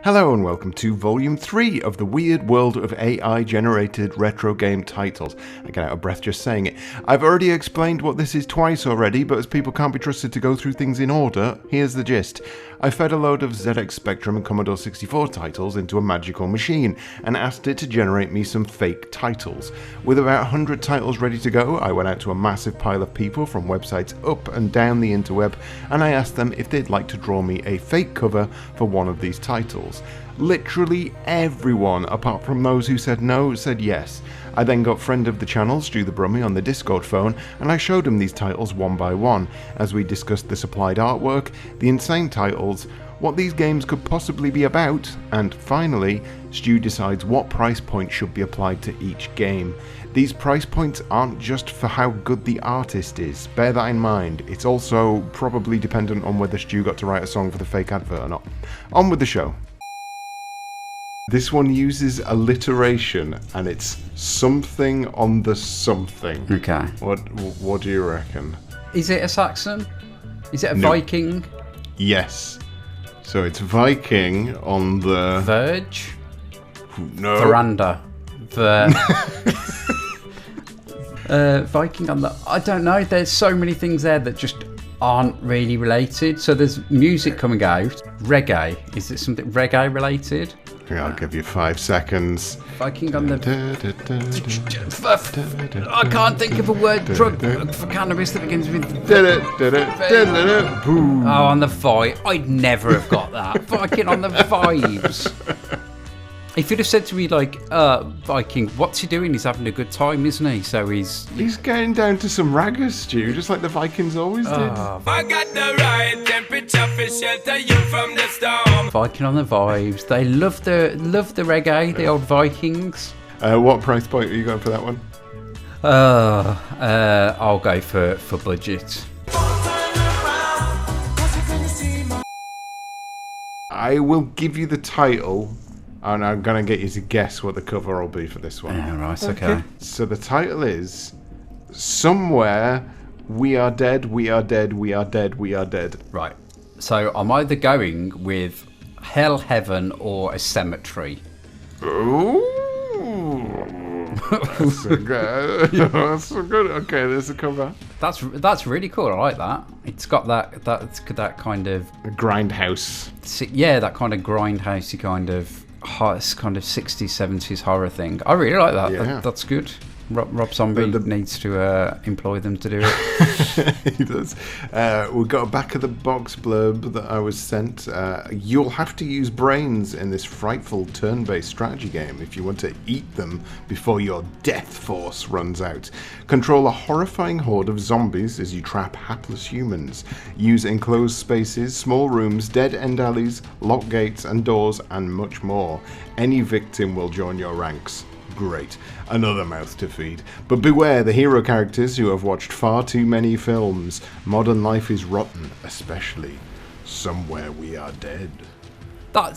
Hello and welcome to Volume 3 of the weird world of AI-generated retro game titles. I get out of breath just saying it. I've already explained what this is twice already, but as people can't be trusted to go through things in order, here's the gist. I fed a load of ZX Spectrum and Commodore 64 titles into a magical machine, and asked it to generate me some fake titles. With about 100 titles ready to go, I went out to a massive pile of people from websites up and down the interweb, and I asked them if they'd like to draw me a fake cover for one of these titles. Literally everyone, apart from those who said no, said yes. I then got friend of the channel, Stu the Brummie, on the Discord phone, and I showed him these titles one by one, as we discussed the supplied artwork, the insane titles, what these games could possibly be about, and finally, Stu decides what price point should be applied to each game. These price points aren't just for how good the artist is, bear that in mind. It's also probably dependent on whether Stu got to write a song for the fake advert or not. On with the show. This one uses alliteration, and it's something on the something. Okay. What do you reckon? Is it a Saxon? Is it a Viking? Yes. So it's Viking on the... Verge? No. Veranda. Viking on the... I don't know. There's so many things there that just aren't really related. So there's music coming out. Reggae. Is it something reggae related? I'll give you 5 seconds. Viking on the... I can't think of a word drug for cannabis that begins with... Oh, on the vibe. I'd never have got that. Viking on the vibes. If you'd have said to me, like, Viking, what's he doing? He's having a good time, isn't he? So he's getting down to some raggers, Stu, just like the Vikings always did. I got the right temperature for shelter you from the storm. Viking on the vibes. They love the reggae, the old Vikings. What price point are you going for that one? I'll go for budget. I will give you the title. And I'm going to get you to guess what the cover will be for this one. Yeah, right, okay. So the title is Somewhere We Are Dead, We Are Dead, We Are Dead, We Are Dead. Right. So I'm either going with Hell, Heaven or a Cemetery. Ooh. That's so good. That's so good. Okay, there's a cover. That's really cool. I like that. It's got that kind of... A grindhouse. Yeah, that kind of grindhousey kind of 60s, 70s horror thing. I really like that. Yeah. That's good. Rob Zombie needs to employ them to do it. He does. We've got a back of the box blurb that I was sent. You'll have to use brains in this frightful turn-based strategy game if you want to eat them before your death force runs out. Control a horrifying horde of zombies as you trap hapless humans. Use enclosed spaces, small rooms, dead end alleys, lock gates and doors, and much more. Any victim will join your ranks. Great. Another mouth to feed. But beware the hero characters who have watched far too many films. Modern life is rotten, especially Somewhere We Are Dead.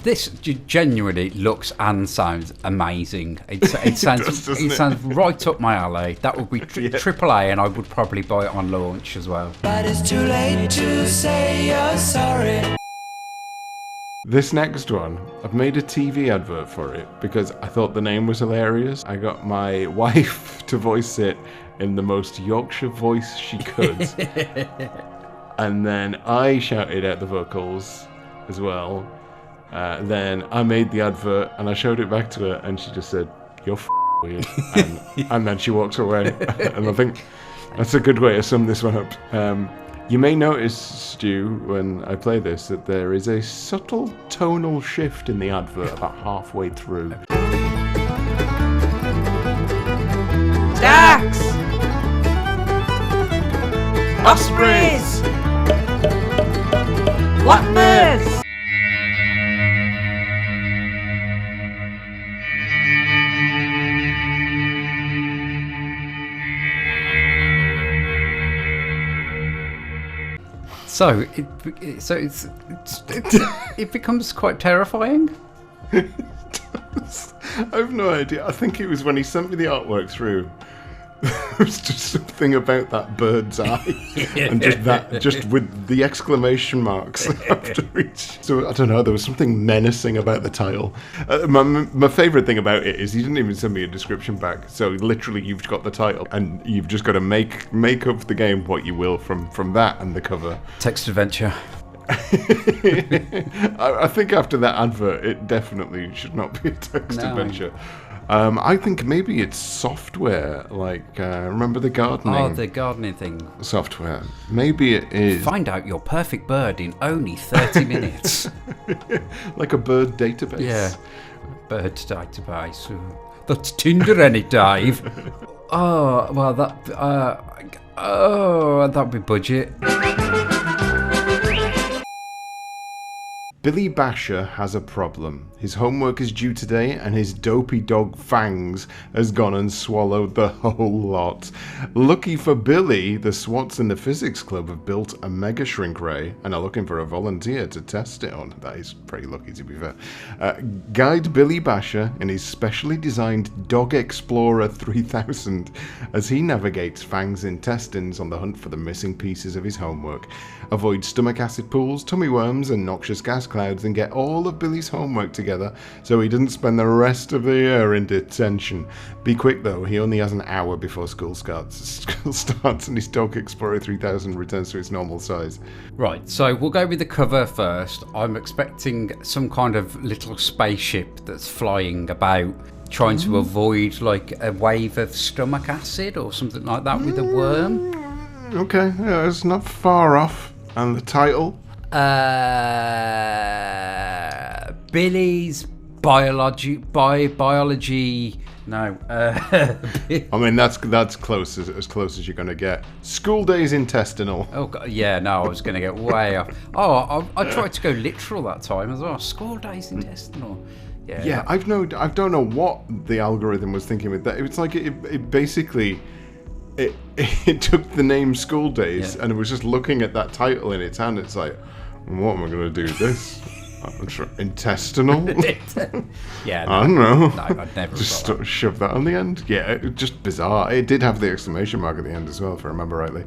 This genuinely looks and sounds amazing. It sounds right up my alley. That would be AAA, and I would probably buy it on launch as well. But it's too late to say you're sorry. This next one, I've made a TV advert for it because I thought the name was hilarious. I got my wife to voice it in the most Yorkshire voice she could. And then I shouted out the vocals as well. Then I made the advert and I showed it back to her and she just said, "You're weird." And then she walks away. And I think that's a good way to sum this one up. You may notice, Stu, when I play this, that there is a subtle tonal shift in the advert about halfway through. Dax! Ospreys! Blackbirds! So it becomes quite terrifying. I have no idea. I think it was when he sent me the artwork through. There's just something about that bird's eye, and just with the exclamation marks after each. So I don't know. There was something menacing about the title. My favourite thing about it is he didn't even send me a description back. So literally, you've got the title, and you've just got to make of the game what you will from that and the cover. Text adventure. I think after that advert, it definitely should not be a text adventure. I think maybe it's software, like, remember the gardening? Oh, the gardening thing. Software. Maybe it is. Find out your perfect bird in only 30 minutes. Like a bird database. Yeah, bird database. That's Tinder any Dave. Oh, well, that'd be budget. Billy Basher has a problem. His homework is due today, and his dopey dog Fangs has gone and swallowed the whole lot. Lucky for Billy, the SWATs in the physics club have built a mega shrink ray and are looking for a volunteer to test it on. That is pretty lucky, to be fair. Guide Billy Basher in his specially designed Dog Explorer 3000 as he navigates Fangs' intestines on the hunt for the missing pieces of his homework. Avoid stomach acid pools, tummy worms, and noxious gas clouds, and get all of Billy's homework together so he doesn't spend the rest of the year in detention. Be quick though, he only has an hour before school starts and his Dog Explorer 3000 returns to its normal size. Right, so we'll go with the cover first. I'm expecting some kind of little spaceship that's flying about, trying to avoid like a wave of stomach acid or something like that with a worm. Okay, yeah, it's not far off. And the title? Billy's biology. No. I mean, that's close as close as you're going to get. School Daze Intestinal. Oh God, yeah, no, I was going to get way off. Oh, I tried to go literal that time as well. School Daze Intestinal. Yeah, I don't know what the algorithm was thinking with that. It was like it basically. It took the name School Daze and it was just looking at that title in its hand. It's like, what am I going to do with this? Intestinal? Yeah, I don't know. No, I'd never just shove that on the end. Yeah, it was just bizarre. It did have the exclamation mark at the end as well, if I remember rightly.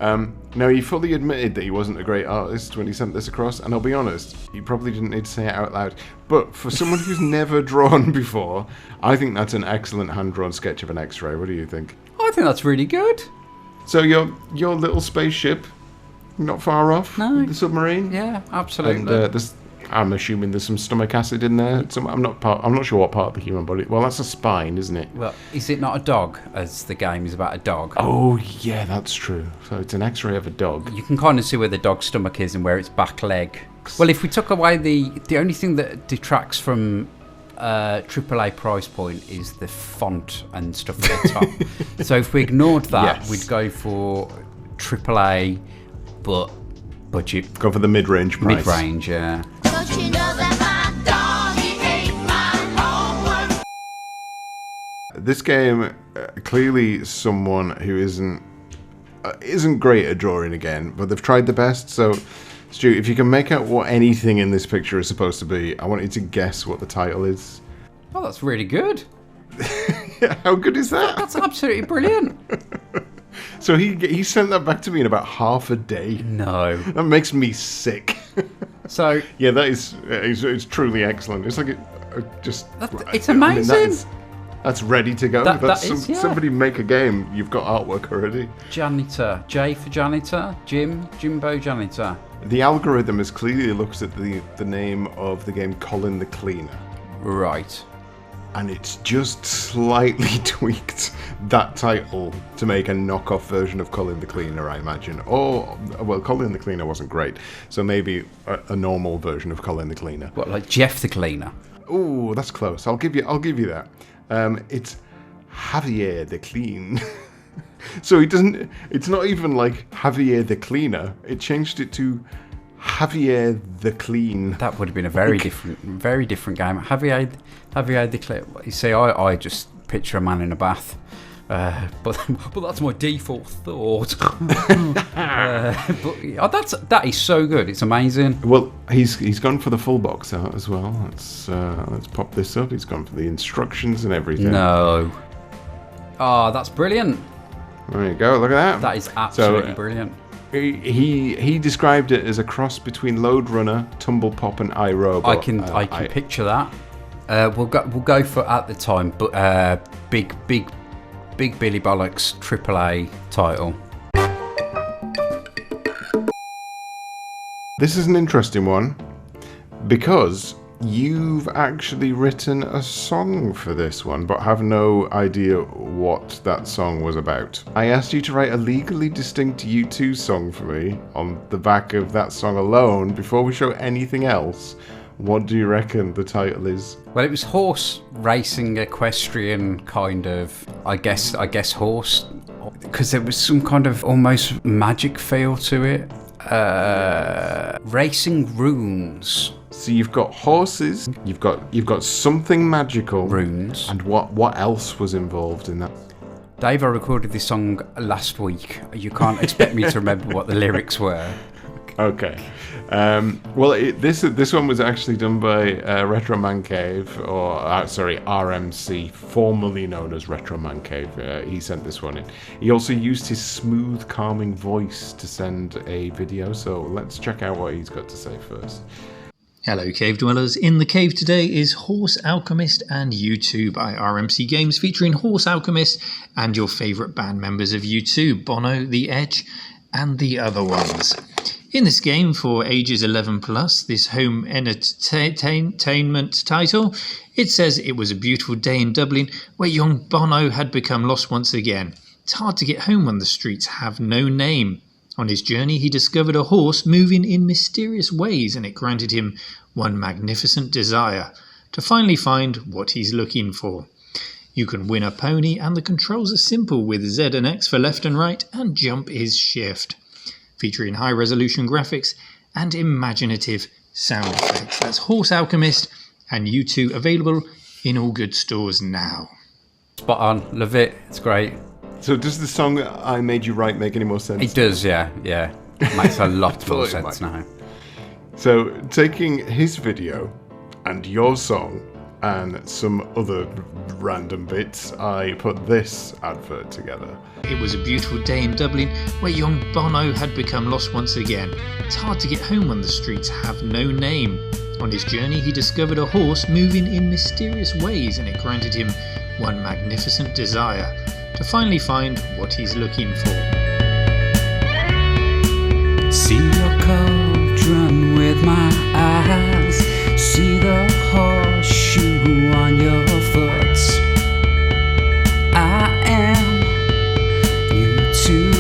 Now, he fully admitted that he wasn't a great artist when he sent this across, and I'll be honest, he probably didn't need to say it out loud. But for someone who's never drawn before, I think that's an excellent hand-drawn sketch of an X-ray. What do you think? I think that's really good. So your little spaceship, not far off the submarine. Yeah, absolutely. And I'm assuming there's some stomach acid in there. I'm not sure what part of the human body. Well, that's a spine, isn't it? Well, is it not a dog? As the game is about a dog. Oh yeah, that's true. So it's an X-ray of a dog. You can kind of see where the dog's stomach is and where its back leg. Well, if we took away the only thing that detracts from AAA price point is the font and stuff at the top. So if we ignored that, we'd go for AAA, but budget. Go for the mid-range price. Mid-range, yeah. This game, clearly someone who isn't great at drawing again, but they've tried the best. So, Stu, if you can make out what anything in this picture is supposed to be, I want you to guess what the title is. Oh, that's really good. Yeah, how good is that? That's absolutely brilliant. So he sent that back to me in about half a day. No. That makes me sick. So yeah, that is it's truly excellent. It's like it's amazing. I mean, that's ready to go. Somebody make a game. You've got artwork already. Janitor. J for janitor. Jimbo janitor. The algorithm has clearly looked at the name of the game Colin the Cleaner. Right. And it's just slightly tweaked that title to make a knockoff version of Colin the Cleaner, I imagine. Or, well, Colin the Cleaner wasn't great, so maybe a normal version of Colin the Cleaner. What, like Jeff the Cleaner? Oh, that's close. I'll give you that. It's Javier the Clean. So it's not even like Javier the Cleaner. It changed it to Javier the Clean. That would have been a very different game. Javier the Clean. You see, I just picture a man in a bath. But that's my default thought. That is so good. It's amazing. Well, he's gone for the full box art as well. Let's pop this up. He's gone for the instructions and everything. No. Oh, that's brilliant. There you go. Look at that. That is absolutely brilliant. He described it as a cross between Lode Runner, Tumble Pop, and iRobot. I can picture that. We'll go for at the time, but big Billy Bollocks AAA title. This is an interesting one because you've actually written a song for this one, but have no idea what that song was about. I asked you to write a legally distinct U2 song for me on the back of that song alone before we show anything else. What do you reckon the title is? Well, it was horse racing, equestrian kind of, I guess horse, because there was some kind of almost magic feel to it. Racing runes. So you've got horses, you've got something magical, runes, and what else was involved in that? Dave, I recorded this song last week. You can't expect me to remember what the lyrics were. Okay. Well, this one was actually done by Retro Man Cave, RMC, formerly known as Retro Man Cave. He sent this one in. He also used his smooth, calming voice to send a video. So let's check out what he's got to say first. Hello cave dwellers, in the cave today is Horse Alchemist and U2 by RMC Games, featuring Horse Alchemist and your favourite band members of U2, Bono, The Edge and the other ones. In this game for ages 11 plus, this home entertainment title, it says it was a beautiful day in Dublin where young Bono had become lost once again. It's hard to get home when the streets have no name. On his journey, he discovered a horse moving in mysterious ways, and it granted him one magnificent desire, to finally find what he's looking for. You can win a pony, and the controls are simple with Z and X for left and right, and jump is shift. Featuring high-resolution graphics and imaginative sound effects. That's Horse Alchemist and U2, available in all good stores now. Spot on, love it, it's great. So does the song I Made You Write make any more sense? It does, yeah. It makes a lot more sense now. So taking his video and your song and some other random bits, I put this advert together. It was a beautiful day in Dublin where young Bono had become lost once again. It's hard to get home when the streets have no name. On his journey, he discovered a horse moving in mysterious ways, and it granted him one magnificent desire, to finally find what he's looking for. See your cauldron with my eyes, see the horseshoe on your foot. I am U2.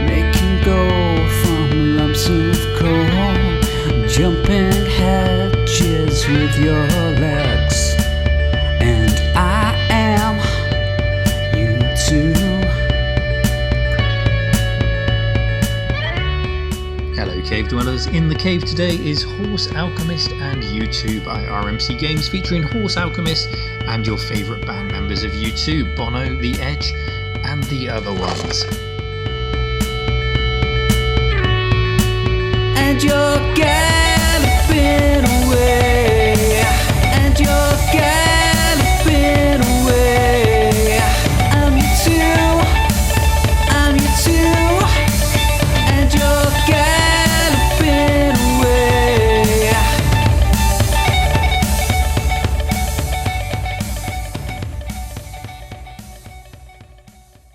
Making gold from lumps of coal, jumping hedges with your legs. And I am U2. Hello cave dwellers, in the cave today is Horse Alchemist and U2 by RMC Games, featuring Horse Alchemist and your favourite band members of U2, Bono, The Edge and the other ones. And you're galloping away, and you're galloping away. I'm U2, and you're galloping away.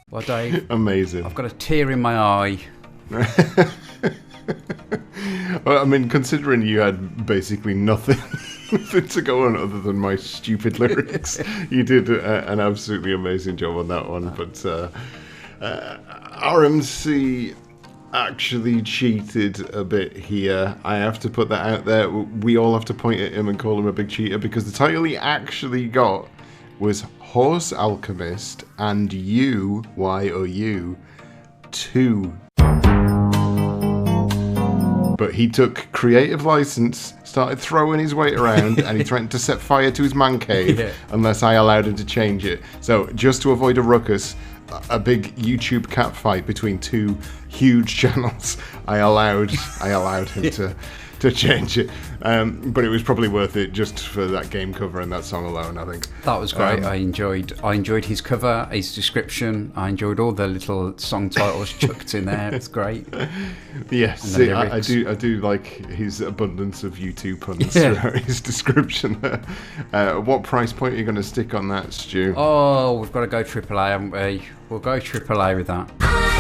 Well, Dave, Amazing. I've got a tear in my eye. Well, I mean, considering you had basically nothing to go on other than my stupid lyrics, you did an absolutely amazing job on that one. But RMC actually cheated a bit here. I have to put that out there. We all have to point at him and call him a big cheater, because the title he actually got was Horse Alchemist and U2. But he took creative license, started throwing his weight around, and he threatened to set fire to his man cave unless I allowed him to change it. So just to avoid a ruckus, a big YouTube cat fight between two huge channels, I allowed him to to change it. But it was probably worth it just for that game cover and that song alone, I think. That was great. I enjoyed his cover, his description. I enjoyed all the little song titles chucked in there. It's great. Yes, I do like his abundance of U2 puns throughout his description there. What price point are you going to stick on that, Stu? Oh, we've got to go AAA, haven't we? We'll go AAA with that.